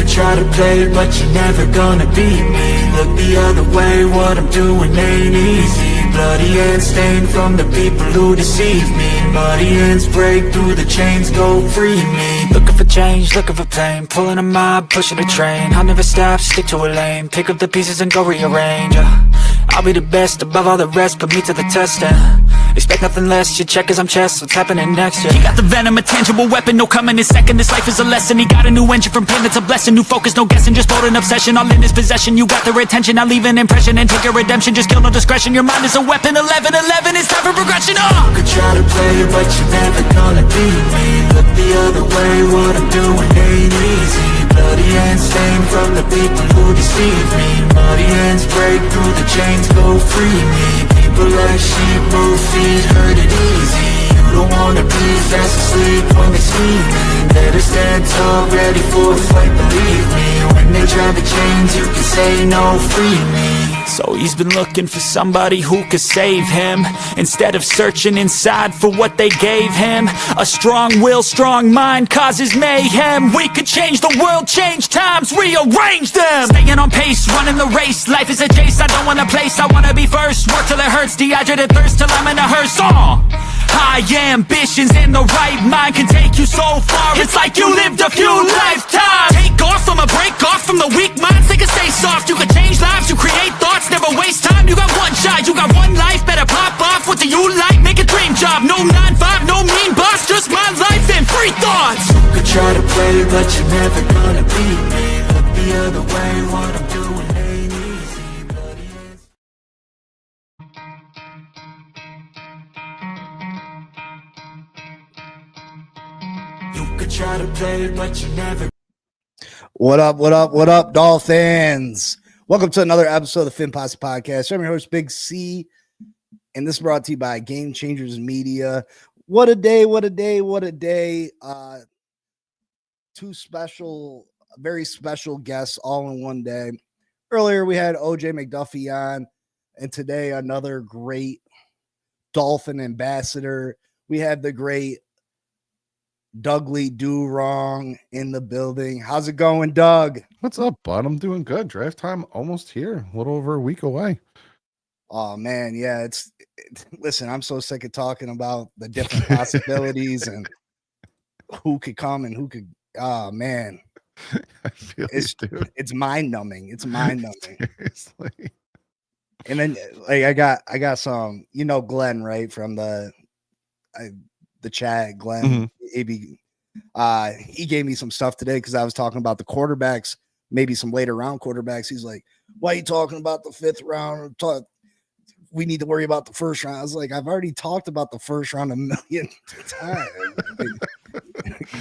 try to play, but you're never gonna beat me. Look the other way, what I'm doing ain't easy. Bloody hands stained from the people who deceive me. Muddy hands break through the chains, go free me. Looking for change, looking for pain, pulling a mob, pushing a train. I'll never stop, stick to a lane, pick up the pieces and go rearrange. I'll be the best above all the rest, put me to the test and expect nothing less. You check as I'm chess, what's happening next? Yeah. He got the venom, a tangible weapon, no coming in second. This life is a lesson. He got a new engine from pain, that's a blessing. New focus, no guessing, just bold and obsession. All in his possession, you got their attention. I'll leave an impression and take your redemption. Just kill no discretion. Your mind is a weapon. 11-11, it's time for progression. You could try to play, but you're never gonna beat me. Look the other way, what I'm doing ain't easy. Bloody hands stained from the people who deceive me. Muddy hands break through the chains, go free me. People like sheep move feet, hurt it easy. You don't wanna be fast asleep when they see me. Better stand tall, ready for a fight, believe me. When they try to change, you can say no, free me. So he's been looking for somebody who could save him, instead of searching inside for what they gave him. A strong will, strong mind causes mayhem. We could change the world, change times, rearrange them. Staying on pace, running the race. Life is a chase, I don't want a place. I wanna be first, work till it hurts. Dehydrated thirst till I'm in a hearse. High ambitions and the right mind can take you so far. It's like you lived a few lifetimes. Take off from a break off from the weak minds. They can stay soft. You can change lives, you create thoughts. Never waste time. You got one shot, you got one life. Better pop off. What do you like? Make a dream job. No 9-5, no mean boss. Just my life and free thoughts. You could try to play, but you're never gonna beat me. Look the other way, what I'm doing ain't easy. Bloody hands. You could try to play, but you never. What up, Dolphins? Welcome to another episode of the Fin Posse Podcast. I'm your host, Big C, and this is brought to you by Game Changers Media. What a day. Two very special guests all in one day. Earlier, we had OJ McDuffie on, and today, another great Dolphin ambassador. We have the great Dougley Do Wrong in the building. How's it going, Doug? What's up, bud? I'm doing good. Draft time almost here, a little over a week away. Oh man, yeah. Listen, I'm so sick of talking about the different possibilities and who could come and who could. Oh man, I feel it's mind numbing. It's mind numbing. Seriously. And then like I got some, Glenn, right, from the chat, Glenn. Mm-hmm. AB, he gave me some stuff today because I was talking about the quarterbacks, maybe some later round quarterbacks. He's like, why are you talking about the fifth round? We need to worry about the first round. I was like, I've already talked about the first round a million times.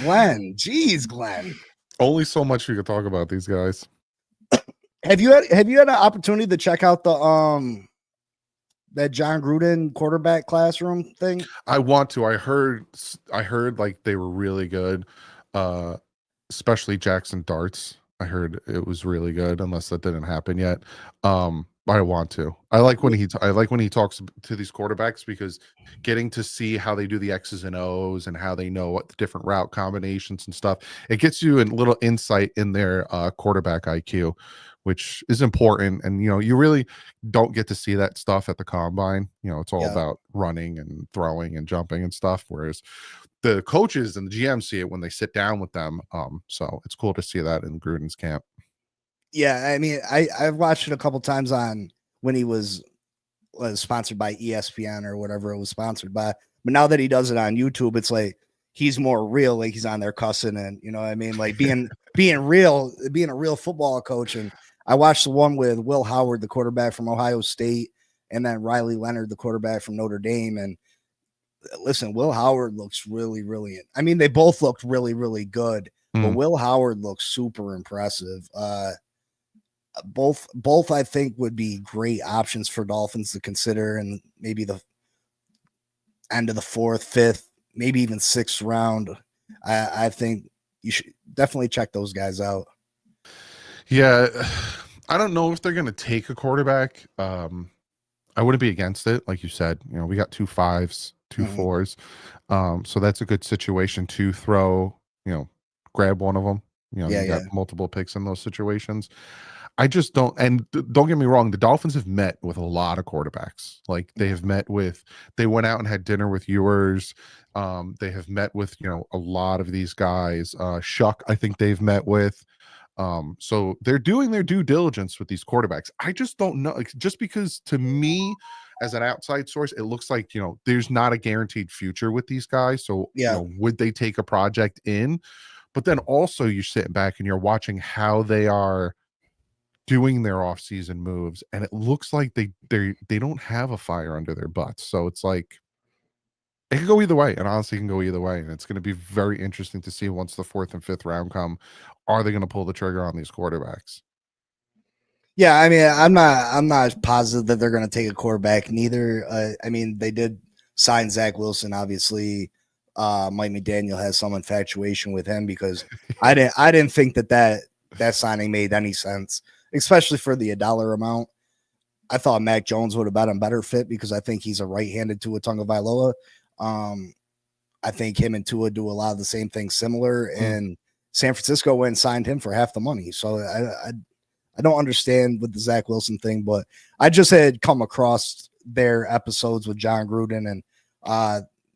Glenn, Only so much you could talk about these guys. Have you had an opportunity to check out the that John Gruden quarterback classroom thing? I want to. I heard like they were really good, especially Jackson Darts. I heard it was really good, unless that didn't happen yet. I want to. I like when he talks to these quarterbacks, because getting to see how they do the X's and O's and how they know what the different route combinations and stuff, it gets you a little insight in their quarterback IQ, which is important. And you really don't get to see that stuff at the combine. It's all about running and throwing and jumping and stuff, whereas the coaches and the GM see it when they sit down with them. So it's cool to see that in Gruden's camp. Yeah, I mean, I've watched it a couple times on when he was sponsored by ESPN or whatever it was sponsored by. But now that he does it on YouTube, it's like he's more real, like he's on there cussing, and you know what I mean, like being real, being a real football coach. And I watched the one with Will Howard, the quarterback from Ohio State, and then Riley Leonard, the quarterback from Notre Dame. And listen, Will Howard looks really, really. I mean, they both looked really, really good, but Will Howard looks super impressive. Both I think would be great options for Dolphins to consider, and maybe the end of the 4th, 5th, maybe even 6th round. I think you should definitely check those guys out. Yeah, I don't know if they're going to take a quarterback. I wouldn't be against it, like you said. We got 2 5s, 2 4s, so that's a good situation to throw. Grab one of them You know, Yeah, you got yeah. multiple picks in those situations. I just don't, and don't get me wrong, the Dolphins have met with a lot of quarterbacks. Like they have met with, they went out and had dinner with yours. They have met with, you know, a lot of these guys. Shuck, I think they've met with. So they're doing their due diligence with these quarterbacks. I just don't know, like, just because to me, as an outside source, it looks like, you know, there's not a guaranteed future with these guys. So, you Yeah. know, would they take a project in? But then also you're sitting back and you're watching how they are doing their off-season moves, and it looks like they don't have a fire under their butts. So it's like it could go either way, and honestly can go either way. And it's going to be very interesting to see once the 4th and 5th round come. Are they going to pull the trigger on these quarterbacks? Yeah, I mean, I'm not positive that they're going to take a quarterback. Neither. I mean, they did sign Zach Wilson. Obviously, Mike McDaniel has some infatuation with him because I didn't think that signing made any sense, especially for the dollar amount. I thought Mac Jones would have been a better fit because I think he's a right-handed Tua Tagovailoa. I think him and Tua do a lot of the same things similar, and San Francisco went and signed him for half the money. So I don't understand with the Zach Wilson thing, but I just had come across their episodes with John Gruden, and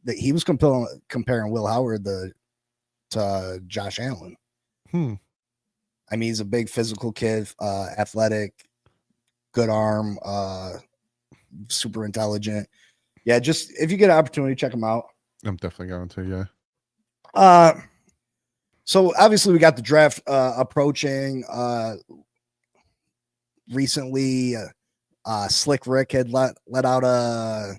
that he was comparing Will Howard to Josh Allen. I mean, he's a big physical kid, athletic, good arm, super intelligent. Yeah, just if you get an opportunity, check him out. I'm definitely going to, yeah. So obviously we got the draft approaching. Recently, Slick Rick had let out a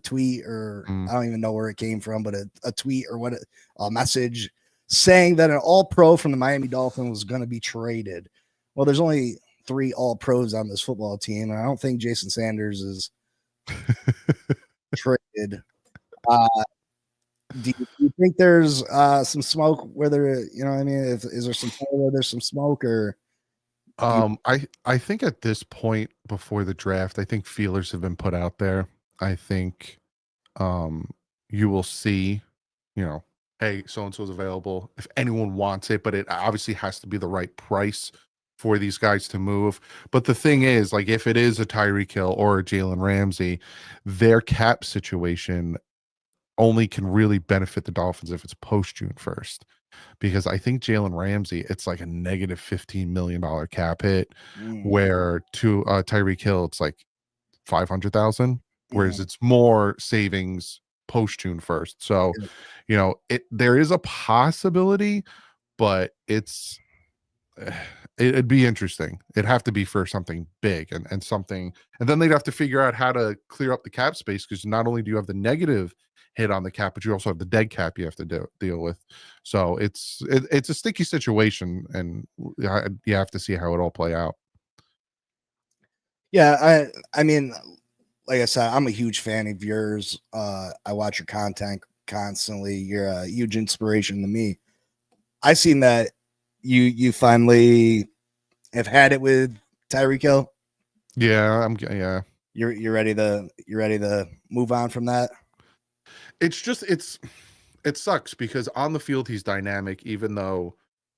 tweet, or I don't even know where it came from, but a tweet or a message saying that an all pro from the Miami Dolphins was going to be traded. Well, there's only 3 all pros on this football team, and I don't think Jason Sanders is traded. Do you think there's some smoke where there, you know what I mean? Is there some where there's some smoke, or I think at this point before the draft, I think feelers have been put out there. I think you will see, you know, hey, so and so is available if anyone wants it, but it obviously has to be the right price for these guys to move. But the thing is, like, if it is a Tyreek Hill or a Jalen Ramsey, their cap situation only can really benefit the Dolphins if it's post June 1st. Because I think Jalen Ramsey, it's like a negative $15 million cap hit, where to Tyreek Hill, it's like 500,000, whereas it's more savings post June 1st. So, you know, there is a possibility, but it'd be interesting. It'd have to be for something big and something, and then they'd have to figure out how to clear up the cap space, because not only do you have the negative hit on the cap, but you also have the dead cap you have to deal with. So it's a sticky situation, and you have to see how it all play out. Yeah, I mean, like I said, I'm a huge fan of yours. I watch your content constantly. You're a huge inspiration to me. I seen that you finally have had it with Tyreek Hill. Yeah, You're ready to move on from that. It's just it sucks because on the field he's dynamic, even though,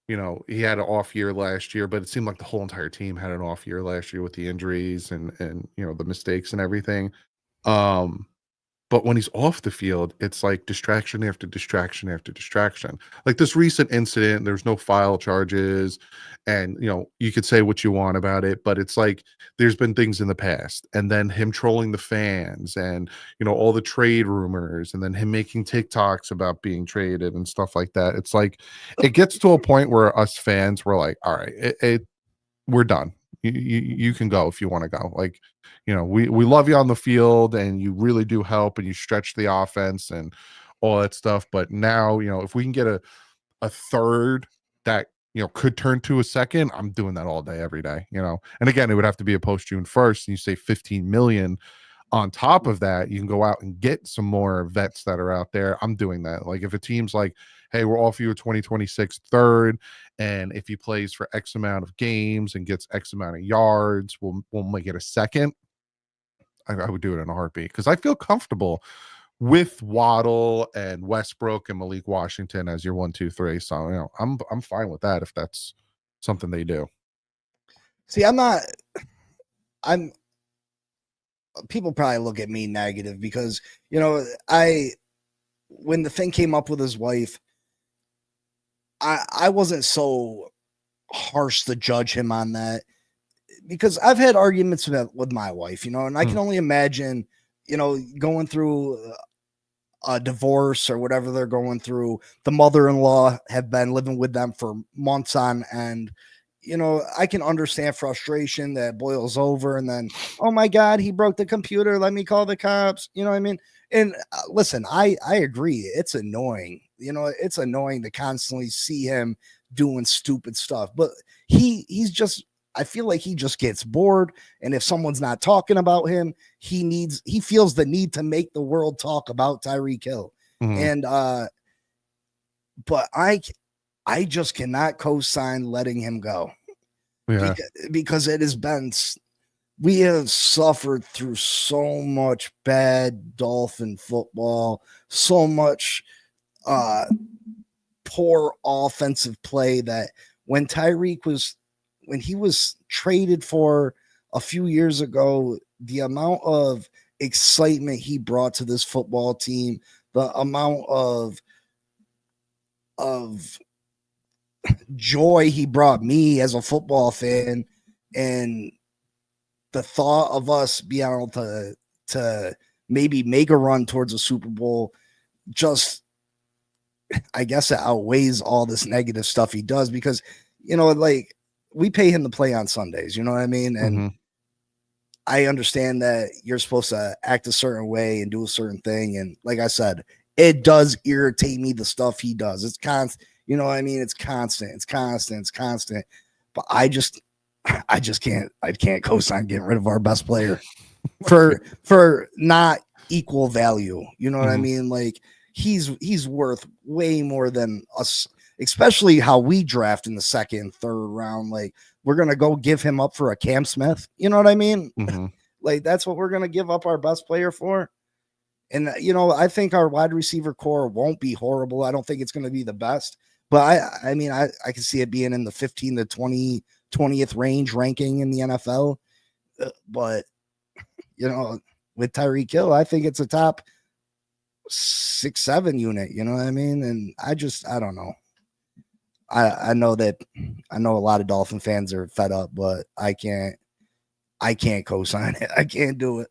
you know, he had an off year last year, but it seemed like the whole entire team had an off year last year with the injuries and you know, the mistakes and everything. But when he's off the field, it's like distraction after distraction after distraction. Like this recent incident, there's no file charges, and you know, you could say what you want about it, but it's like there's been things in the past, and then him trolling the fans, and you know, all the trade rumors, and then him making TikToks about being traded and stuff like that. It's like it gets to a point where us fans were like, all right, we're done. You can go if you want to go. Like, you know, we love you on the field, and you really do help, and you stretch the offense and all that stuff. But now, you know, if we can get a third that, you know, could turn to a second, I'm doing that all day, every day, you know. And again, it would have to be a post June 1st, and you say 15 million. On top of that, you can go out and get some more vets that are out there. I'm doing that. Like if a team's like, hey, we'll offer you a 2026 third, and if he plays for X amount of games and gets X amount of yards, we'll make it a second. I would do it in a heartbeat, because I feel comfortable with Waddle and Westbrook and Malik Washington as your 1, 2, 3. So I'm fine with that if that's something they do. See, I'm people probably look at me negative because, when the thing came up with his wife, I wasn't so harsh to judge him on that because I've had arguments with my wife, and I can only imagine, going through a divorce or whatever they're going through. The mother-in-law have been living with them for months on end. I can understand frustration that boils over and then, oh my God, he broke the computer. Let me call the cops. You know what I mean? And listen, I agree. It's annoying. It's annoying to constantly see him doing stupid stuff, but he's just, I feel like he just gets bored. And if someone's not talking about him, he feels the need to make the world talk about Tyreek Hill. And, but I just cannot co-sign letting him go. Yeah. Because it has been, we have suffered through so much bad Dolphin football, so much poor offensive play that when he was traded for a few years ago, the amount of excitement he brought to this football team, the amount of joy he brought me as a football fan, and the thought of us being able to maybe make a run towards a Super Bowl, just, I guess it outweighs all this negative stuff he does because, like, we pay him to play on Sundays, you know what I mean? And I understand that you're supposed to act a certain way and do a certain thing. And like I said, it does irritate me, the stuff he does. It's constant, you know what I mean? It's constant. But I can't co-sign getting rid of our best player for not equal value. You know what I mean? Like, he's worth way more than us, especially how we draft in the second, third round. Like, we're going to go give him up for a Cam Smith. You know what I mean? Like, that's what we're going to give up our best player for. And, I think our wide receiver core won't be horrible. I don't think it's going to be the best, but I mean, I can see it being in the 15 to 20th range ranking in the NFL. But, with Tyreek Hill, I think it's a top 6-7 unit. You know what I mean? And I don't know. I know a lot of Dolphin fans are fed up, but I can't co-sign it. I can't do it.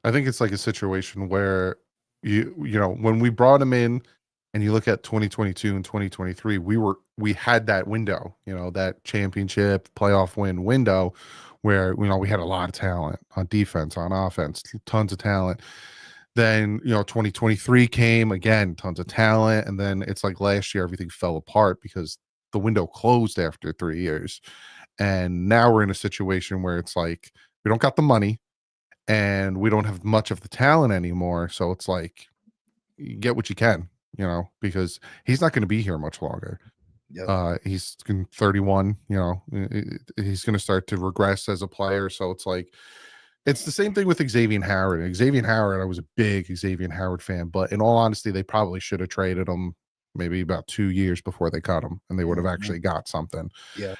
I think it's like a situation where when we brought him in and you look at 2022 and 2023, we had that window, that championship playoff win window where, we had a lot of talent on defense, on offense, tons of talent. Then, 2023 came again, tons of talent. And then it's like last year, everything fell apart because the window closed after 3 years. And now we're in a situation where it's like, we don't got the money and we don't have much of the talent anymore. So it's like, you get what you can, because he's not going to be here much longer. Yep. He's 31, he's going to start to regress as a player. So it's like, it's the same thing with Xavier Howard. Xavier Howard, I was a big Xavier Howard fan, but in all honesty, they probably should have traded him maybe about 2 years before they cut him, and they would have actually got something. Yeah.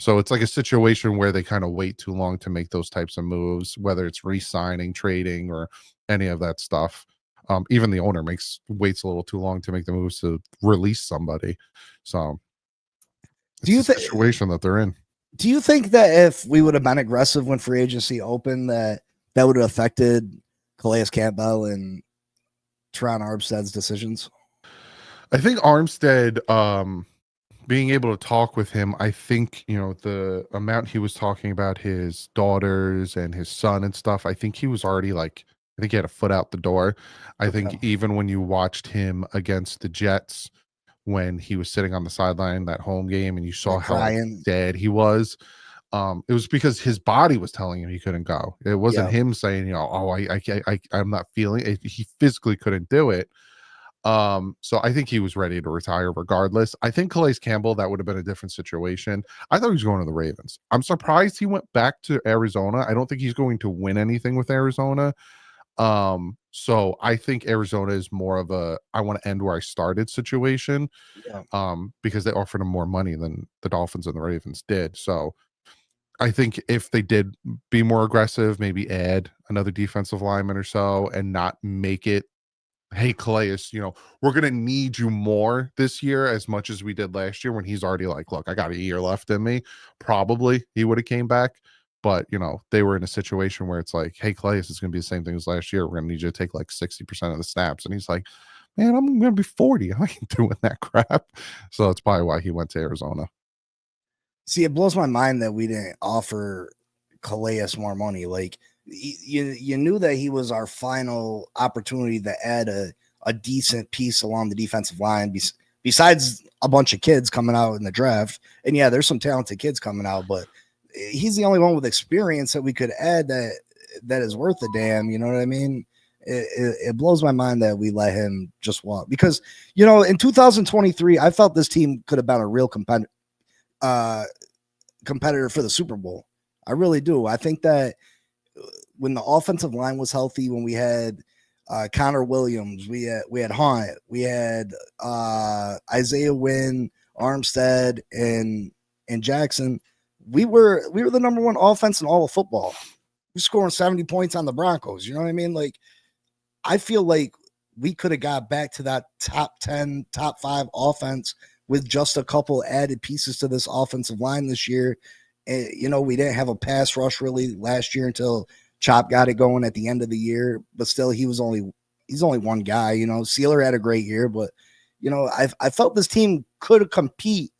So it's like a situation where they kind of wait too long to make those types of moves, whether it's re-signing, trading, or any of that stuff. Even the owner waits a little too long to make the moves to release somebody. So it's the situation that they're in. Do you think that if we would have been aggressive when free agency opened, that would have affected Calais Campbell and Teron Armstead's decisions? I think Armstead, being able to talk with him, I think, the amount he was talking about his daughters and his son and stuff, I think he was already I think he had a foot out the door. I think even when you watched him against the Jets, when he was sitting on the sideline, that home game, and you saw how sad he was, it was because his body was telling him he couldn't go. It wasn't him saying, I'm not feeling it. He physically couldn't do it. So I think he was ready to retire regardless. I think Calais Campbell, that would have been a different situation. I thought he was going to the Ravens. I'm surprised he went back to Arizona. I don't think he's going to win anything with Arizona. So I think Arizona is more of a I want to end where I started situation, Yeah. because they offered him more money than the Dolphins and the Ravens did. So I think if they did be more aggressive, maybe add another defensive lineman or so, and not make it, hey, Calais, we're going to need you more this year as much as we did last year, when he's already like, look, I got a year left in me. Probably he would have came back. But, they were in a situation where it's like, hey, Calais, it's going to be the same thing as last year. We're going to need you to take like 60% of the snaps. And he's like, man, I'm going to be 40. I ain't doing that crap. So that's probably why he went to Arizona. See, it blows my mind that we didn't offer Calais more money. Like, you knew that he was our final opportunity to add a decent piece along the defensive line, besides a bunch of kids coming out in the draft. And yeah, there's some talented kids coming out, but he's the only one with experience that we could add that is worth a damn. You know what I mean? It blows my mind that we let him just walk, because in 2023, I felt this team could have been a real competitor for the Super Bowl. I really do. I think that when the offensive line was healthy, when we had Connor Williams, we had Hunt, we had Isaiah Wynn, Armstead, and Jackson, we were the number one offense in all of football. We're scoring 70 points on the Broncos. You know what I mean? Like, I feel like we could have got back to that top 10, top 5 offense with just a couple added pieces to this offensive line this year. And, we didn't have a pass rush really last year until Chop got it going at the end of the year, but still he's only one guy. Sealer had a great year, but I felt this team could compete,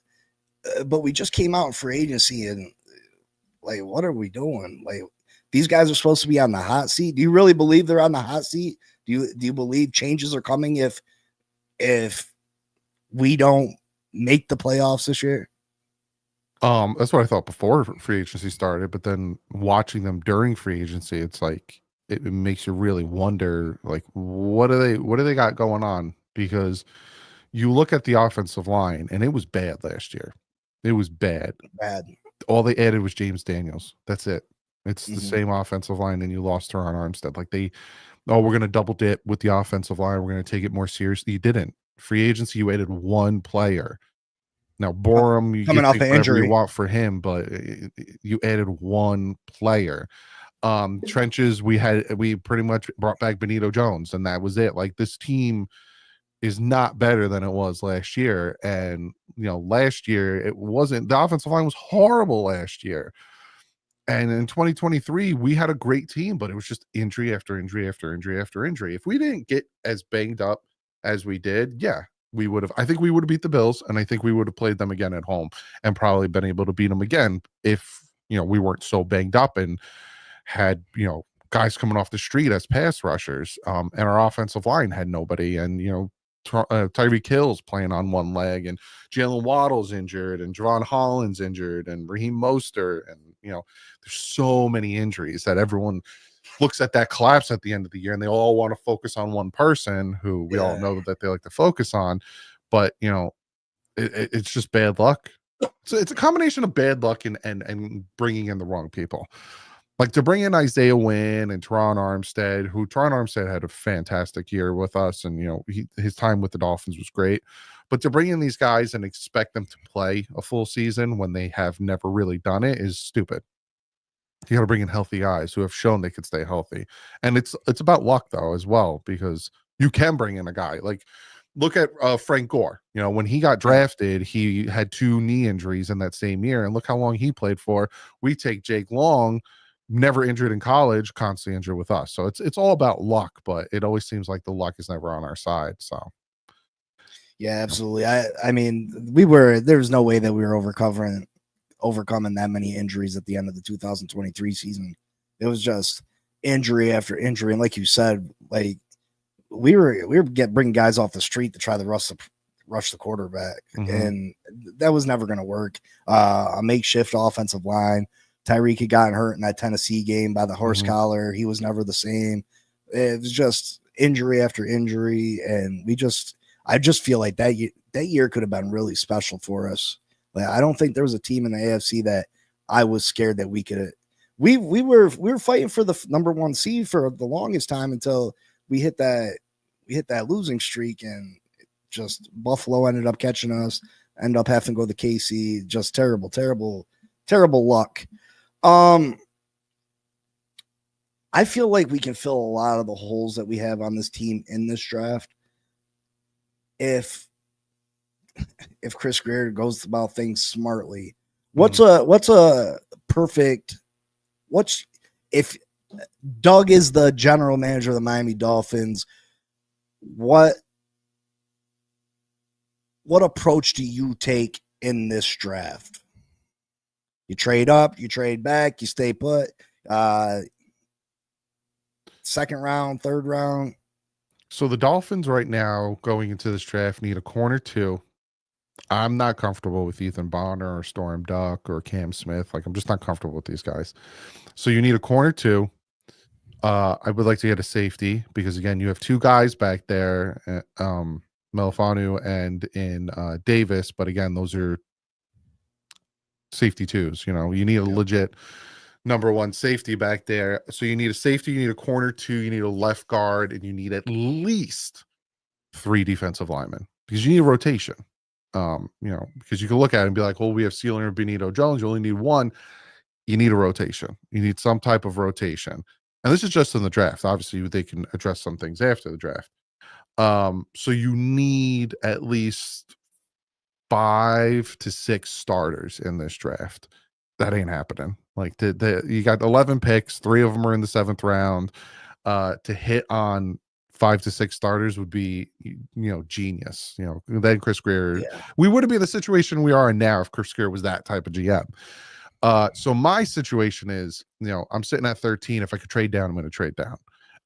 but we just came out in free agency and like, what are we doing? Like, these guys are supposed to be on the hot seat. Do you really believe they're on the hot seat? Do you believe changes are coming if we don't make the playoffs this year? That's what I thought before free agency started, but then watching them during free agency, it's like it makes you really wonder, like, what do they got going on? Because you look at the offensive line, and it was bad last year. It was bad. All they added was James Daniels. That's it. It's the same offensive line, and you lost Teron Armstead. Like, we're going to double dip with the offensive line. We're going to take it more seriously. You didn't. Free agency, you added one player. Now, Borum, you coming can off take an whatever injury you want for him, but you added one player. Trenches, we pretty much brought back Benito Jones, and that was it. Like, this team is not better than it was last year. And last year it wasn't. The offensive line was horrible last year. And in 2023, we had a great team, but it was just injury after injury after injury after injury. If we didn't get as banged up as we did, yeah, I think we would have beat the Bills, and I think we would have played them again at home and probably been able to beat them again if, we weren't so banged up and had, guys coming off the street as pass rushers. And our offensive line had nobody. And, Tyreek Hill's playing on one leg, and Jalen Waddle's injured, and Javon Holland's injured, and Raheem Mostert, and there's so many injuries that everyone looks at that collapse at the end of the year, and they all want to focus on one person who we all know that they like to focus on. But it's just bad luck. So it's a combination of bad luck and bringing in the wrong people. Like, to bring in Isaiah Wynn and Teron Armstead had a fantastic year with us, and his time with the Dolphins was great. But to bring in these guys and expect them to play a full season when they have never really done it is stupid. You got to bring in healthy guys who have shown they could stay healthy, and it's about luck though as well, because you can bring in a guy like, look at Frank Gore. When he got drafted, he had 2 knee injuries in that same year, and look how long he played for. We take Jake Long, never injured in college, constantly injured with us. So it's all about luck, but it always seems like the luck is never on our side. So yeah, absolutely. I mean, there was no way that we were overcoming that many injuries at the end of the 2023 season. It was just injury after injury, and like you said, like we were bringing guys off the street to try to rush the quarterback, and that was never going to work. A makeshift offensive line. Tyreek had gotten hurt in that Tennessee game by the horse collar. He was never the same. It was just injury after injury, and I just feel like that year could have been really special for us. Like, I don't think there was a team in the AFC that I was scared that we could. We were fighting for the number 1 seed for the longest time until we hit that losing streak, and just Buffalo ended up catching us. End up having to go to KC. Just terrible luck. I feel like we can fill a lot of the holes that we have on this team in this draft if Chris Greer goes about things smartly. What's a perfect if Doug is the general manager of the Miami Dolphins, what approach do you take in this draft? You trade up, you trade back, you stay put, second round, third round. So the Dolphins right now going into this draft need a corner 2. I'm not comfortable with Ethan Bonner or Storm Duck or Cam Smith. Like, I'm just not comfortable with these guys. So you need a corner 2. I would like to get a safety because, again, you have 2 guys back there, Melifanu and in Davis. But, again, those are safety 2s. You need a legit number 1 safety back there. So you need a safety, you need a corner 2, you need a left guard, and you need at least 3 defensive linemen because you need a rotation. Because you can look at it and be like, well, we have Sealer and Benito Jones. You only need 1. You need a rotation. You need some type of rotation. And this is just in the draft. Obviously, they can address some things after the draft. So you need at least 5 to 6 starters in this draft. That ain't happening. Like you got 11 picks, 3 of them are in the 7th round. To hit on 5 to 6 starters would be, genius. Then Chris Greer, we wouldn't be in the situation we are in now if Chris Greer was that type of GM. So my situation is, I'm sitting at 13. If I could trade down, I'm going to trade down,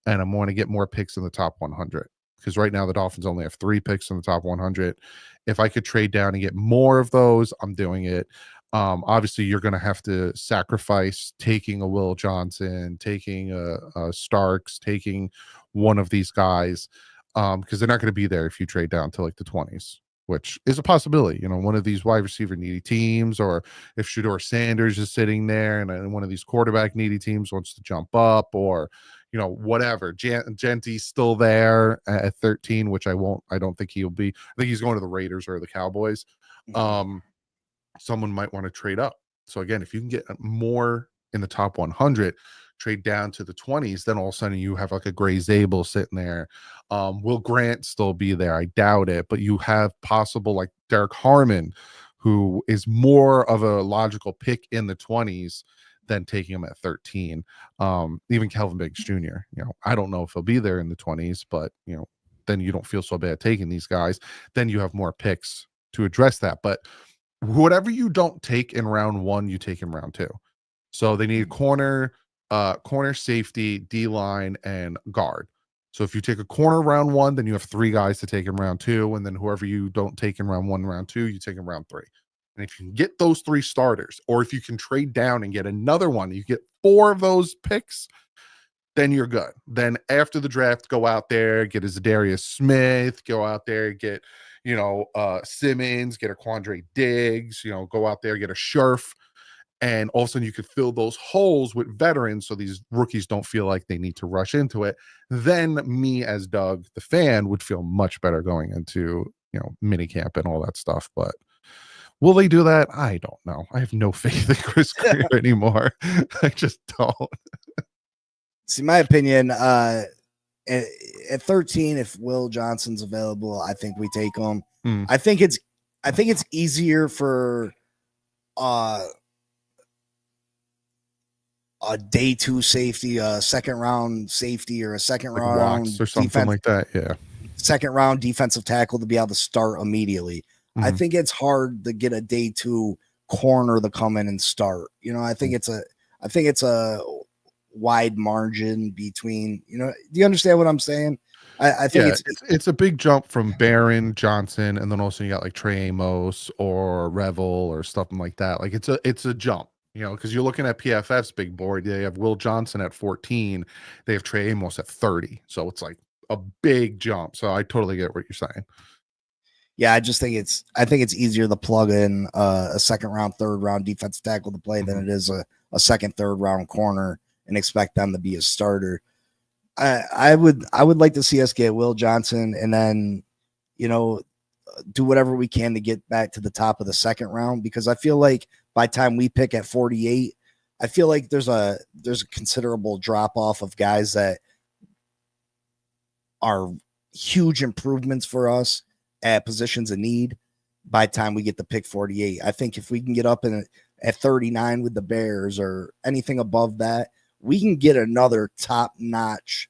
and I'm going to get more picks in the top 100 because right now the Dolphins only have 3 picks in the top 100. If I could trade down and get more of those, I'm doing it. Obviously, you're going to have to sacrifice taking a Will Johnson, taking a Starks, taking one of these guys because they're not going to be there if you trade down to like the 20s, which is a possibility. One of these wide receiver needy teams, or if Shedeur Sanders is sitting there and one of these quarterback needy teams wants to jump up, or whatever. Genty's still there at 13, which I don't think he'll be. I think he's going to the Raiders or the Cowboys. Someone might want to trade up. So again, if you can get more in the top 100, trade down to the 20s, then all of a sudden you have like a Gray Zabel sitting there. Will Grant still be there? I doubt it, but you have possible like Derek Harmon, who is more of a logical pick in the 20s than taking him at 13. Even Kelvin Banks Jr., I don't know if he'll be there in the 20s, but then you don't feel so bad taking these guys. Then you have more picks to address that. But whatever you don't take in round 1, you take in round 2. So they need corner, safety, D-line, and guard. So if you take a corner round 1, then you have 3 guys to take in round 2, and then whoever you don't take in round 1, round 2, you take in round 3. And if you can get those 3 starters, or if you can trade down and get another one, you get 4 of those picks, then you're good. Then after the draft, go out there, get a Zadarius Smith, go out there, get Simmons, get a Quandre Diggs, go out there, get a Scherf, and all of a sudden you could fill those holes with veterans so these rookies don't feel like they need to rush into it. Then me as Doug, the fan, would feel much better going into, mini camp and all that stuff. But will they do that? I don't know. I have no faith in Chris Greer anymore. I just don't. See, my opinion, at 13, if Will Johnson's available, I think we take him. I think it's easier for a day 2 safety, a second round safety, or a second like round Watts or something like that. Yeah. Second round defensive tackle to be able to start immediately. I think it's hard to get a day 2 corner to come in and start. I think it's a wide margin between, do you understand what I'm saying? I think it's a big jump from Barron, Johnson, and then also you got like Trey Amos or Revel or something like that. Like it's a jump, because you're looking at PFF's big board. They have Will Johnson at 14, they have Trey Amos at 30, so it's like a big jump. So I totally get what you're saying. Yeah, I think it's easier to plug in a second round, third round defensive tackle to play than it is a second, third round corner and expect them to be a starter. I would like to see us get Will Johnson and then, you know, do whatever we can to get back to the top of the second round, because I feel like by the time we pick at 48, I feel like there's a considerable drop off of guys that are huge improvements for us at positions of need by the time we get the pick 48. I think if we can get up in at 39 with the Bears or anything above that, we can get another top notch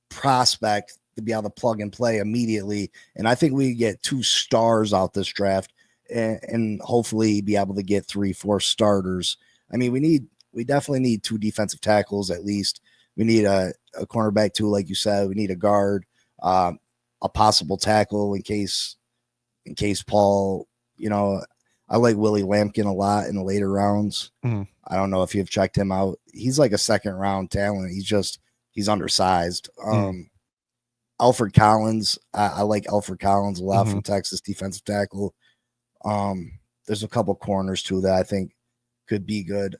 prospect to be able to plug and play immediately. And I think we get 2 stars out this draft and hopefully be able to get 3-4 starters. I mean, we definitely need 2 defensive tackles at least. We need a cornerback too, like you said. We need a guard, a possible tackle in case Paul, I like Willie Lampkin a lot in the later rounds. Mm-hmm. I don't know if you've checked him out. He's like a second round talent. He's undersized. Alfred Collins, I like Alfred Collins a lot from Texas, defensive tackle. There's a couple corners too that I think could be good.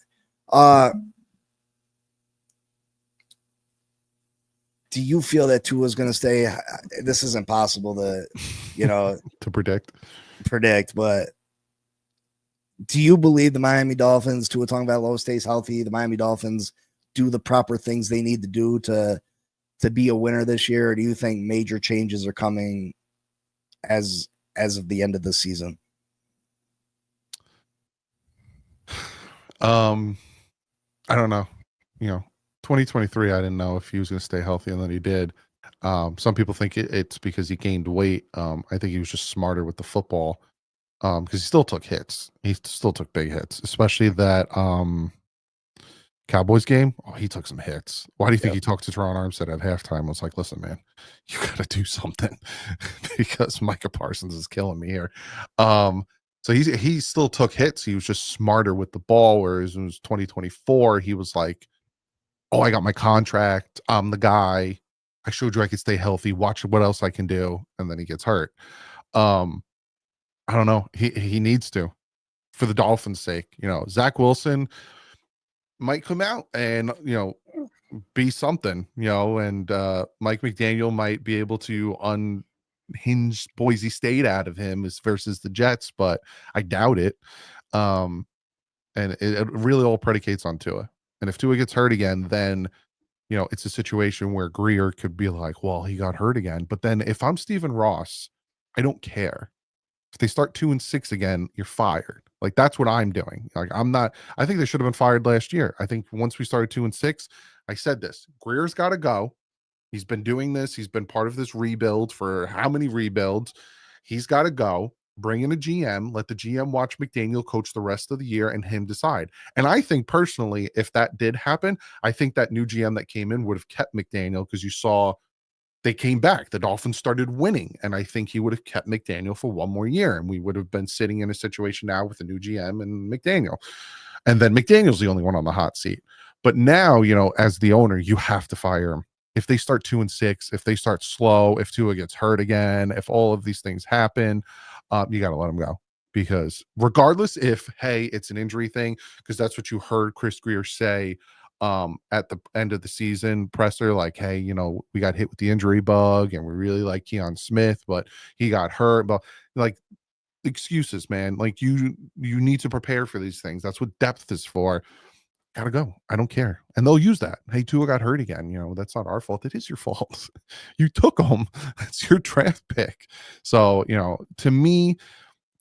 Do you feel that Tua is going to stay? This is impossible to, to predict, but do you believe the Miami Dolphins, Tua Tagovailoa stays healthy, the Miami Dolphins do the proper things they need to do to be a winner this year? Or do you think major changes are coming as of the end of the season? I don't know. 2023, I didn't know if he was going to stay healthy, and then he did. Some people think it's because he gained weight. I think he was just smarter with the football, because he still took hits. He still took big hits, especially that Cowboys game. Oh, he took some hits. Why do you think he talked to Teron Armstead at halftime? Was like, listen, man, you got to do something because Micah Parsons is killing me here. So he still took hits. He was just smarter with the ball. Whereas it was 2024, he was like, oh, I got my contract. I'm the guy. I showed you I could stay healthy. Watch what else I can do. And then he gets hurt. I don't know. He needs to, for the Dolphins' sake. Zach Wilson might come out and, be something, and Mike McDaniel might be able to unhinge Boise State out of him versus the Jets, but I doubt it. And it really all predicates on Tua. And if Tua gets hurt again, then, it's a situation where Greer could be like, well, he got hurt again. But then if I'm Stephen Ross, I don't care. If they start 2-6 again, you're fired. Like, that's what I'm doing. Like, I think they should have been fired last year. I think once we started 2-6, I said this, Greer's got to go. He's been doing this. He's been part of this rebuild for how many rebuilds? He's got to go. Bring in a GM, let the GM watch McDaniel coach the rest of the year and him decide. And I think personally, if that did happen, I think that new GM that came in would have kept McDaniel, because you saw they came back. The Dolphins started winning, and I think he would have kept McDaniel for one more year, and we would have been sitting in a situation now with a new GM and McDaniel. And then McDaniel's the only one on the hot seat. But now, as the owner, you have to fire him. If they start 2-6, if they start slow, if Tua gets hurt again, if all of these things happen, you got to let him go. Because regardless if, hey, it's an injury thing, because that's what you heard Chris Greer say at the end of the season presser, like, hey, we got hit with the injury bug and we really like Keon Smith, but he got hurt. But like, excuses, man. Like, you need to prepare for these things. That's what depth is for. Gotta go. I don't care. And they'll use that. Hey, Tua got hurt again. That's not our fault. It is your fault. You took him. It's your draft pick. So, to me,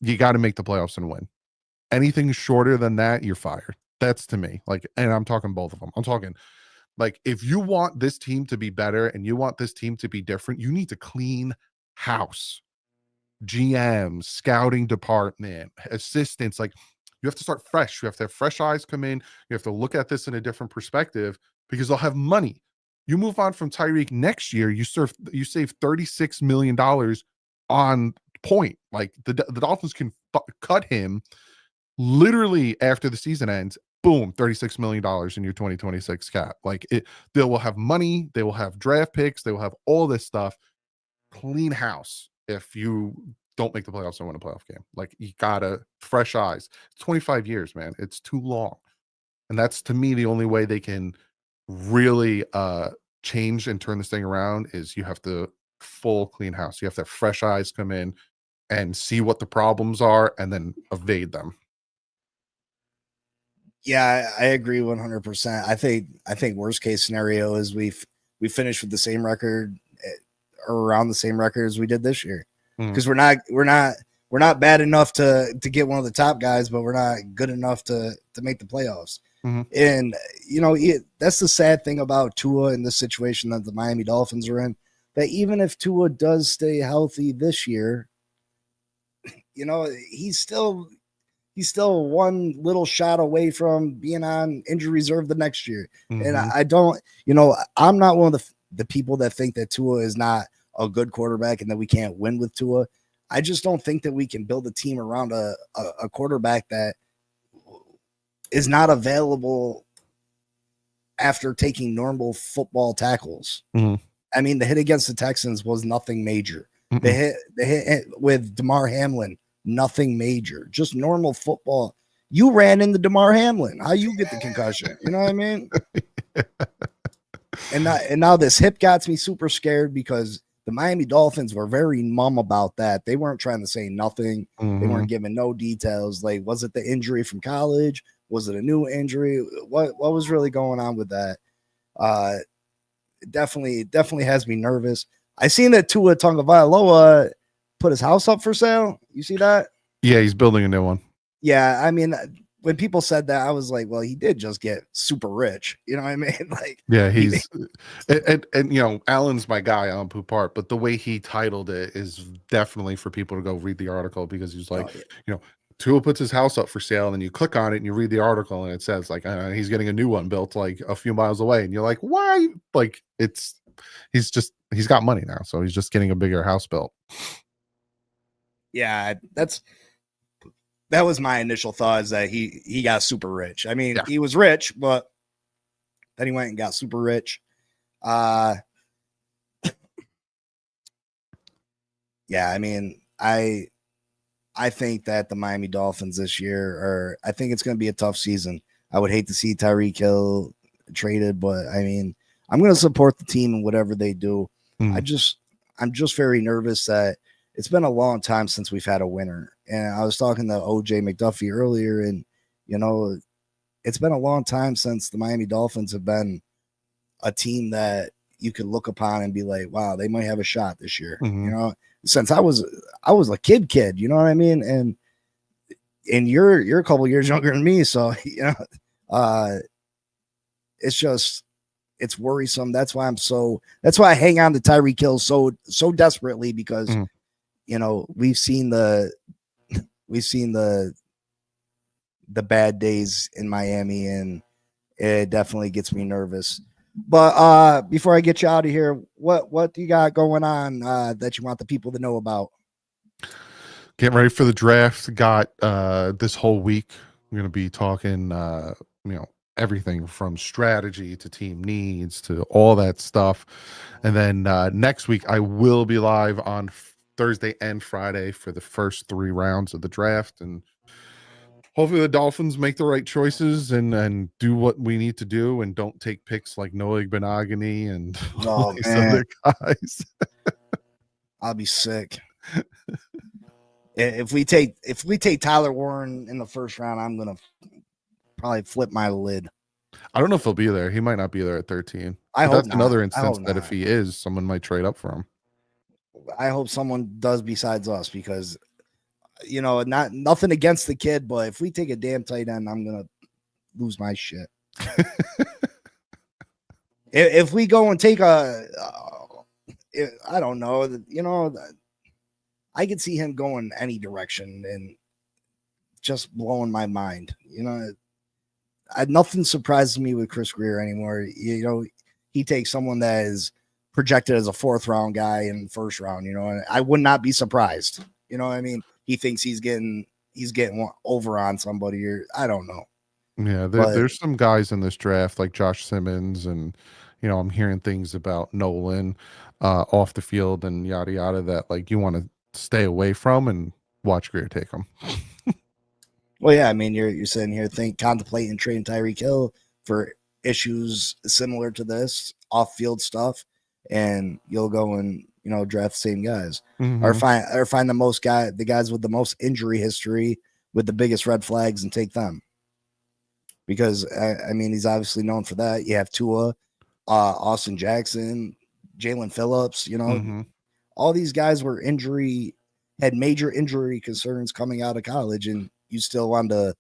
you got to make the playoffs and win. Anything shorter than that, you're fired. That's to me. Like, and I'm talking both of them. I'm talking, like, if you want this team to be better and you want this team to be different, you need to clean house. GM, scouting department, assistants, like, you have to start fresh. You have to have fresh eyes come in. You have to look at this in a different perspective, because they'll have money. You move on from Tyreek next year, you save $36 million on point. Like, the Dolphins can cut him literally after the season ends. Boom, $36 million in your 2026 cap. Like, they will have money. They will have draft picks. They will have all this stuff. Clean house. If you don't make the playoffs and win a playoff game, like, you gotta fresh eyes. It's 25 years, man. It's too long. And that's, to me, the only way they can really change and turn this thing around is you have to full clean house. You have to have fresh eyes come in and see what the problems are and then evade them. Yeah, I agree 100%. I think worst case scenario is we finish with the same record or around the same record as we did this year, because we're not bad enough to get one of the top guys, but we're not good enough to make the playoffs. And that's the sad thing about Tua in the situation that the Miami Dolphins are in. That even if Tua does stay healthy this year, he's still one little shot away from being on injury reserve the next year. And I don't, I'm not one of the people that think that Tua is not a good quarterback and that we can't win with Tua. I just don't think that we can build a team around a quarterback that is not available after taking normal football tackles. I mean, the hit against the Texans was nothing major. The hit with Damar Hamlin, nothing major, just normal football. You ran into Damar Hamlin. How you get the concussion? You know what I mean? And now this hip got me super scared because the Miami Dolphins were very mum about that. They weren't trying to say nothing. They weren't giving no details. Like, was it the injury from college? Was it a new injury? What was really going on with that? It definitely has me nervous. I seen that Tua Tagovailoa put his house up for sale. You see that? Yeah, he's building a new one. Yeah, I mean, when people said that, I was like, well, he did just get super rich. You know what I mean? Like, yeah, he's and Alan's my guy on Poupart, but the way he titled it is definitely for people to go read the article, because he's like, Tua puts his house up for sale, and then you click on it and you read the article and it says like he's getting a new one built like a few miles away, and you're like, why? Like, he's got money now, so he's just getting a bigger house built. Yeah, that was my initial thought, is that he got super rich. I mean, he was rich, but then he went and got super rich. Yeah, I mean, I think that the Miami Dolphins this year I think it's going to be a tough season. I would hate to see Tyreek Hill traded, but I mean, I'm going to support the team in whatever they do. I'm just very nervous that it's been a long time since we've had a winner. And I was talking to OJ McDuffie earlier, and it's been a long time since the Miami Dolphins have been a team that you could look upon and be like, wow, they might have a shot this year. Since I was a kid, you know what I mean? And you're a couple years younger than me. So, it's worrisome. That's why I hang on to Tyreek Hill so desperately, because, we've seen the bad days in Miami, and it definitely gets me nervous. But before I get you out of here, what do you got going on that you want the people to know about? Getting ready for the draft. Got this whole week. We're going to be talking, everything from strategy to team needs to all that stuff. And then next week, I will be live on Thursday and Friday for the first 3 rounds of the draft, and hopefully the Dolphins make the right choices and do what we need to do, and don't take picks like Noah Benogany and all these other guys. I'll be sick. If we take Tyler Warren in the first round, I'm gonna probably flip my lid. I don't know if he'll be there. He might not be there at 13. I hope that's not. Another instance that if he is, someone might trade up for him. I hope someone does besides us, because nothing against the kid, but if we take a damn tight end, I'm gonna lose my shit. If we go and take I don't know, I could see him going any direction and just blowing my mind. Nothing surprises me with Chris Greer anymore. He takes someone that is projected as a 4th round guy in the 1st round, and I would not be surprised. You know what I mean? He thinks he's getting over on somebody, or I don't know. Yeah, there's some guys in this draft like Josh Simmons, and I'm hearing things about Nolan off the field and yada yada that like you want to stay away from, and watch Greer take them. Well, yeah, I mean, you're sitting here contemplating trading Tyreek Hill for issues similar to this, off-field stuff, and you'll go and draft the same guys, or find the guys with the most injury history with the biggest red flags and take them. Because I mean, he's obviously known for that. You have Tua, Austin Jackson, Jalen Phillips. All these guys had major injury concerns coming out of college, and you still wanted to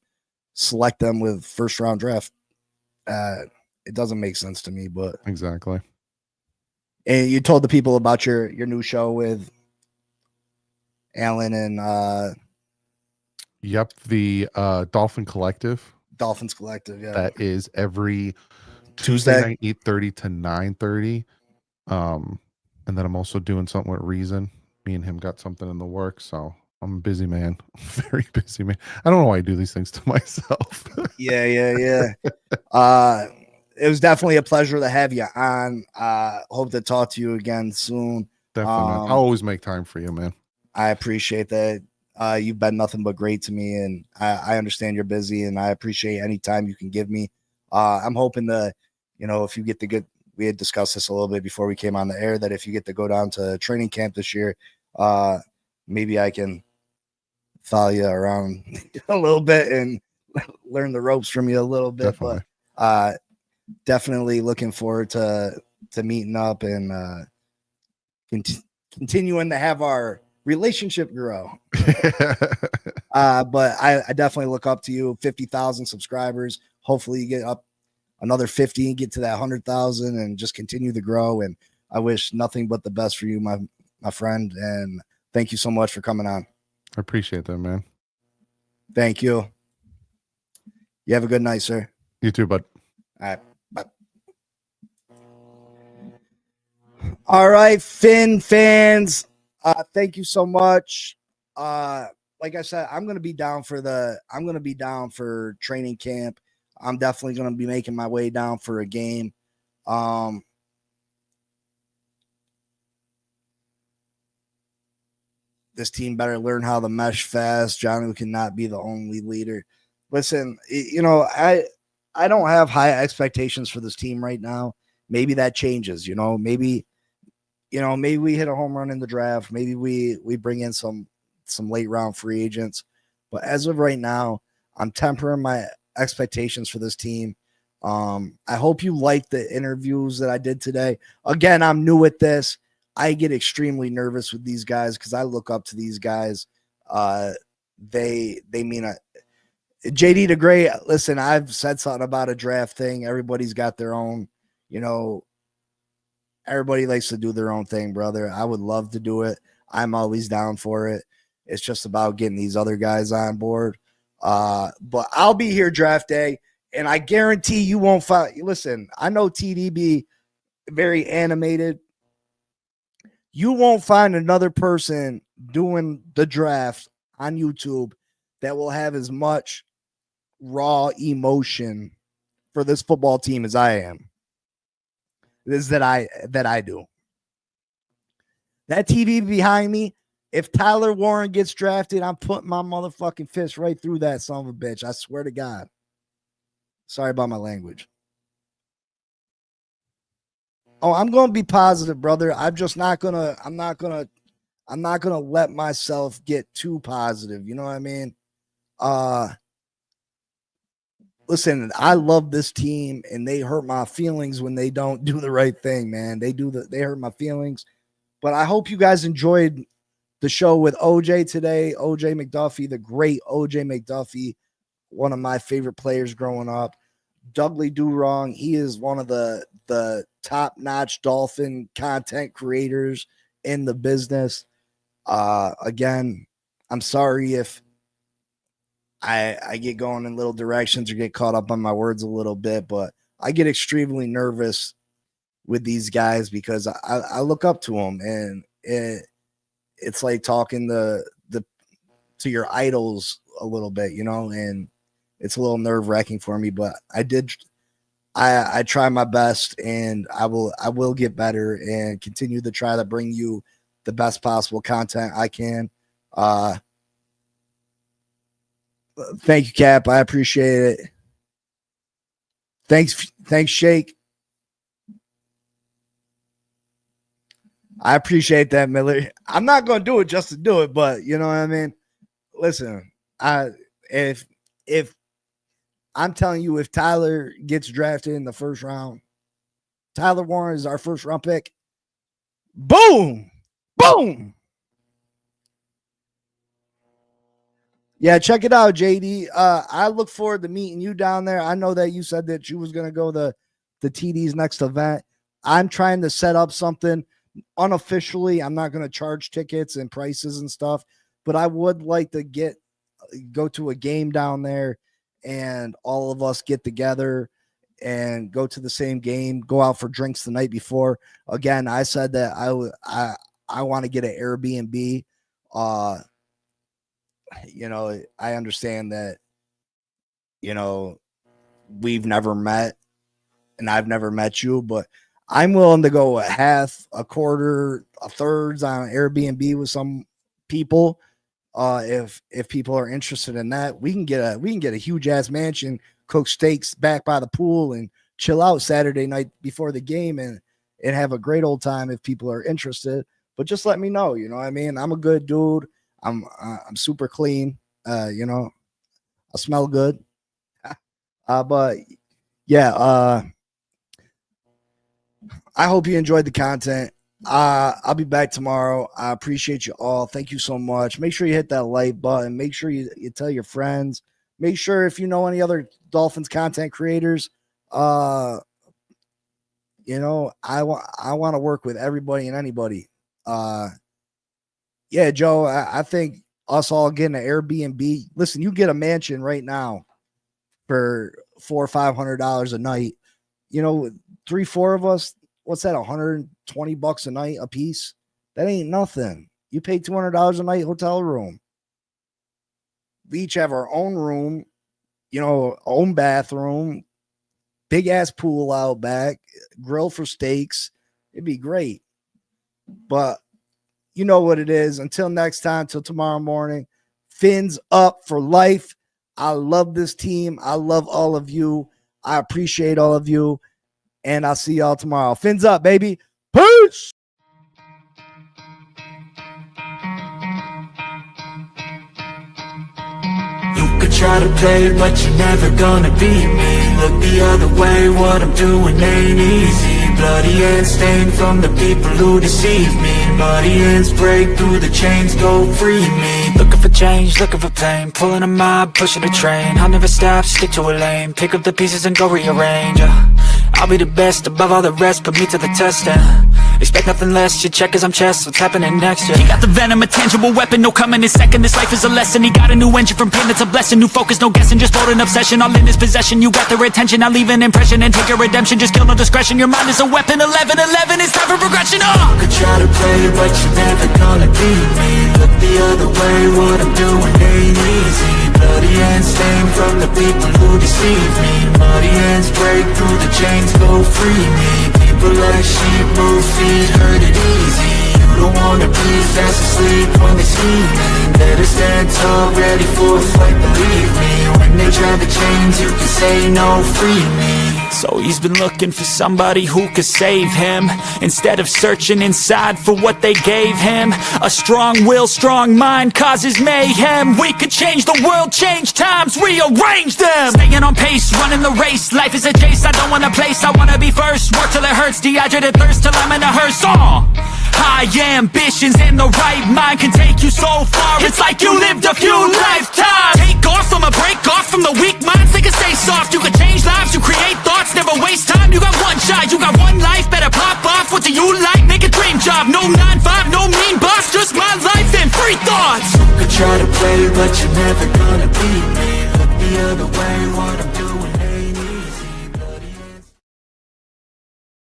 select them with first round draft. It doesn't make sense to me, but exactly. And you told the people about your new show with Alan and Yep, the Dolphin Collective. Dolphins Collective, yeah. That is every Tuesday night, 8:30 to 9:30. And then I'm also doing something with Reason. Me and him got something in the works, so I'm a busy man. Very busy man. I don't know why I do these things to myself. Yeah. It was definitely a pleasure to have you on. Hope to talk to you again soon. Definitely, man. I'll always make time for you, man. I appreciate that. You've been nothing but great to me, and I understand you're busy, and I appreciate any time you can give me. I'm hoping to, if you get to get, we had discussed this a little bit before we came on the air, that if you get to go down to training camp this year, maybe I can follow you around a little bit and learn the ropes from you a little bit. Definitely. But definitely looking forward to meeting up and continuing to have our relationship grow. But I definitely look up to you. 50,000 subscribers. Hopefully you get up another 50 and get to that 100,000 and just continue to grow. And I wish nothing but the best for you, my friend. And thank you so much for coming on. I appreciate that, man. Thank you. You have a good night, sir. You too, bud. All right. Bye. All right, Finn fans. Thank you so much. Like I said, I'm gonna be down for training camp. I'm definitely gonna be making my way down for a game. This team better learn how to mesh fast. Johnny cannot be the only leader. Listen, I don't have high expectations for this team right now. Maybe that changes. Maybe we hit a home run in the draft. Maybe we bring in some late round free agents. But as of right now, I'm tempering my expectations for this team. I hope you liked the interviews that I did today. Again, I'm new at this. I get extremely nervous with these guys because I look up to these guys. They mean a JD the Great. Listen, I've said something about a draft thing. Everybody's got their own, everybody likes to do their own thing, brother. I would love to do it. I'm always down for it. It's just about getting these other guys on board. But I'll be here draft day, and I guarantee you won't find. Listen, I know TD be very animated. You won't find another person doing the draft on YouTube that will have as much raw emotion for this football team as I am. Is that I do. That TV behind me, if Tyler Warren gets drafted, I'm putting my motherfucking fist right through that son of a bitch. I swear to God. Sorry about my language. Oh, I'm going to be positive, brother. I'm not going to let myself get too positive. You know what I mean? Listen, I love this team, and they hurt my feelings when they don't do the right thing, man. They hurt my feelings. But I hope you guys enjoyed the show with OJ today. OJ McDuffie, the great OJ McDuffie, one of my favorite players growing up. Dudley Do Wrong, he is one of the top-notch Dolphin content creators in the business. Again, I'm sorry if I get going in little directions or get caught up on my words a little bit, but I get extremely nervous with these guys because I look up to them, and it's like talking to your idols a little bit, and it's a little nerve-wracking for me, but I try my best, and I will get better and continue to try to bring you the best possible content I can. Thank you, Cap. I appreciate it. Thanks, Shake. I appreciate that, Miller. I'm not going to do it just to do it, but you know what I mean? Listen, if I'm telling you, if Tyler gets drafted in the first round, Tyler Warren is our first round pick. Boom! Boom! Yeah, check it out, JD. I look forward to meeting you down there. I know that you said that you was going to go the TD's next event. I'm trying to set up something unofficially. I'm not going to charge tickets and prices and stuff, but I would like to go to a game down there and all of us get together and go to the same game, go out for drinks the night before. Again, I said that I want to get an Airbnb. You know, I understand that, you know, we've never met and I've never met you, but I'm willing to go a half, a quarter, a thirds on Airbnb with some people. If people are interested in that, we can get a huge ass mansion, cook steaks back by the pool and chill out Saturday night before the game and have a great old time if people are interested. But just let me know, you know what I mean? I'm a good dude. I'm super clean. You know, I smell good. But yeah, I hope you enjoyed the content. I'll be back tomorrow. I appreciate you all. Thank you so much. Make sure you hit that like button. Make sure you tell your friends. Make sure if you know any other Dolphins content creators, you know, I want to work with everybody and anybody. Yeah, Joe, I think us all getting an Airbnb. Listen, you get a mansion right now for $400 or $500 a night. You know, 3-4 of us. What's that? $120 a night a piece. That ain't nothing. You pay $200 a night hotel room. We each have our own room. You know, own bathroom, big ass pool out back, grill for steaks. It'd be great. But you know what it is. Until next time, till tomorrow morning, fins up for life. I love this team. I love all of you. I appreciate all of you. And I'll see y'all tomorrow. Fins up, baby. Peace. You could try to play, but you're never gonna beat me. Look the other way, what I'm doing ain't easy. Bloody hands stained from the people who deceive me. Muddy hands break through the chains, go free me. Looking for change, looking for pain. Pulling a mob, pushing a train. I'll never stop, stick to a lane. Pick up the pieces and go rearrange. I'll be the best above all the rest, put me to the test and expect nothing less, your check is I'm chess, what's happening next, yeah. He got the venom, a tangible weapon, no coming in second. This life is a lesson, he got a new engine from pain, it's a blessing. New focus, no guessing, just hold an obsession. All in his possession, you got their attention. I'll leave an impression and take your redemption. Just kill no discretion, your mind is a weapon. 11-11, it's time for progression, You could try to play, but you're never gonna beat me. Look the other way, what I'm doing ain't easy. Bloody hands stained from the people who deceive me. Muddy hands break through the chains, go free me. People like sheep move feet, hurt it easy. You don't wanna be fast asleep when they see me. Better stand tall, ready for a fight, believe me. When they try the chains, you can say no, free me. So he's been looking for somebody who could save him, instead of searching inside for what they gave him. A strong will, strong mind causes mayhem. We could change the world, change times, rearrange them. Staying on pace, running the race. Life is a chase, I don't want a place, I wanna be first. Work till it hurts, dehydrated thirst till I'm in a hearse. High ambitions and the right mind can take you so far. It's like you lived a few lifetimes. Take off from a break off from the weak minds. They can stay soft, you can change lives, you create thoughts. Never waste time, you got one shot, you got one life. Better pop off, what do you like? Make a dream job, no 9-5, no mean boss. Just my life and free thoughts. You could try to play, but you're never gonna beat me. Look the other way, what I'm doing